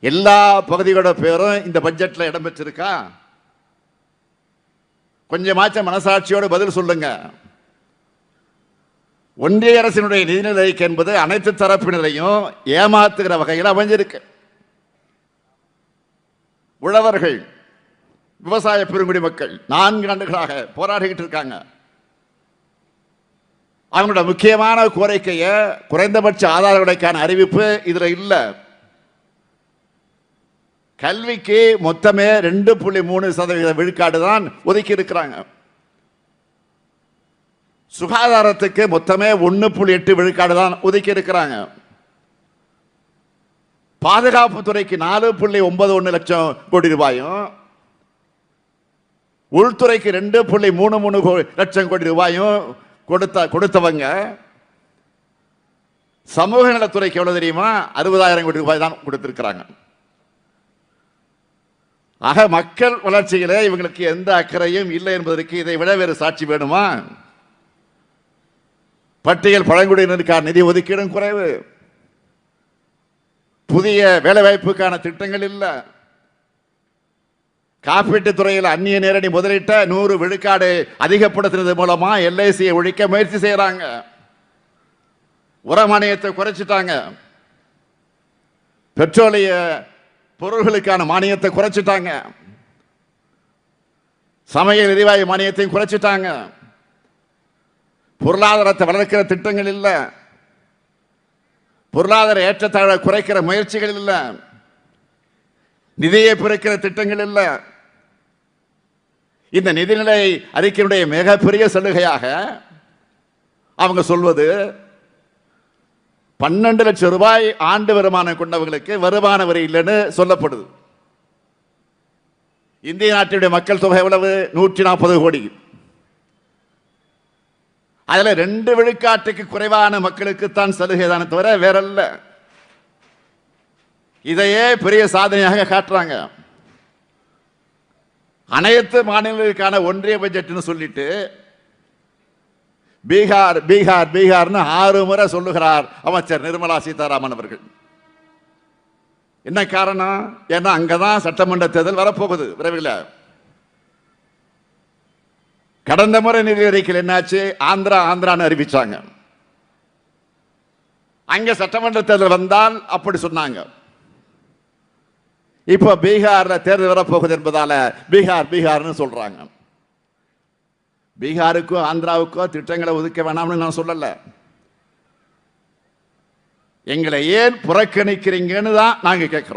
எல்லா பகுதிகளோட பேரும் இந்த பட்ஜெட்ல இடம் பெற்றிருக்கா? கொஞ்சமாச்சும் மனசாட்சியோடு பதில் சொல்லுங்க. ஒன்றிய அரசினுடைய நிதிநிலை அறிக்கை என்பது அனைத்து தரப்பினரையும் ஏமாத்துகிற வகையில் அமைஞ்சிருக்கு. உழவர்கள், விவசாய பெருங்குடி மக்கள் 4 ஆண்டுகளாக போராடிக்கிட்டு இருக்காங்க. அவங்களோட முக்கியமான கோரிக்கையை குறைந்தபட்ச ஆதார விலைக்கான அறிவிப்பு இதுல இல்ல. கல்விக்கு மொத்தமே 2.3% விழுக்காடு தான் ஒதுக்கி இருக்கிறாங்க. சுகாதாரத்துக்கு மொத்தமே 1.8 விழுக்காடு தான் ஒதுக்கி இருக்கிறாங்க. பாதுகாப்பு துறைக்கு 4.91 லட்சம் கோடி ரூபாயும், உள்துறைக்கு 2.33 லட்சம் கோடி ரூபாயும் கொடுத்தவங்க சமூக நலத்துறைக்கு எவ்வளவு தெரியுமா? 60,000 கோடி ரூபாய் தான் கொடுத்திருக்கிறாங்க. ஆக மக்கள் வளர்ச்சியிலே இவங்களுக்கு எந்த அக்கறையும் இல்லை என்பதற்கு இதை விட வேறு சாட்சி வேணுமா? பட்டியல் பழங்குடியினருக்கான நிதி ஒதுக்கீடும் குறைவு, புதிய வேலைவாய்ப்புக்கான திட்டங்கள் இல்லை, காப்பீட்டு துறையில் அந்நிய நேரடி முதலீட்டை 100 விழுக்காடு அதிகப்படுத்தினது மூலமா எல்ஐசியை ஒழிக்க முயற்சி செய்யறாங்க. உர மானியத்தை குறைச்சிட்டாங்க. பெட்ரோலிய பொருள்களுக்கான மானியத்தை குறைச்சிட்டாங்க. சமையல் எரிவாயு மானியத்தையும் குறைச்சிட்டாங்க. பொருளாதாரத்தை வளர்க்கிற திட்டங்கள் இல்லை, பொருளாதார ஏற்றத்தாழ குறைக்கிற முயற்சிகள் இல்லை, நிதியை பிரிக்கிற திட்டங்கள் இல்லை. இந்த நிதிநிலை அறிக்கையினுடைய மிகப்பெரிய சலுகையாக அவங்க சொல்வது 12 லட்சம் ரூபாய் ஆண்டு வருமானம் கொண்டவர்களுக்கு வருமான வரி இல்லைன்னு சொல்லப்படுது. இந்திய நாட்டினுடைய மக்கள் தொகை எவ்வளவு? 140 கோடி. அதுல 2 விழுக்காட்டுக்கு குறைவான மக்களுக்கு தான் சலுகை தானே தவிர வேறல்ல. இதையே பெரிய சாதனையாக காட்டுறாங்க. அனைத்து மாநிலங்களுக்கான ஒன்றிய பட்ஜெட்னு சொல்லிட்டு பீகார் பீகார் பீகார்னு 6 முறை சொல்லுகிறார் அமைச்சர் நிர்மலா சீதாராமன் அவர்கள். என்ன காரணம்? ஏன்னா அங்கதான் சட்டமன்ற தேர்தல் வரப்போகுது விரைவில். கடந்த முறை நிதி அறிக்கையில் என்னாச்சு? ஆந்திரா ஆந்திரான்னு அறிவிச்சாங்க. அங்க சட்டமன்ற தேர்தல் வந்தால் அப்படி சொன்னாங்க. இப்போ பீகார்ல தேர்தல் வரப்போகுது என்பதால பீகார் பீகார்னு சொல்றாங்க. பீகாருக்கோ ஆந்திராவுக்கோ திட்டங்களை ஒதுக்க வேணாம்னு நான் சொல்லல. எங்களை ஏன் புறக்கணிக்கிறீங்கன்னு தான் நாங்க கேட்கிறோம்.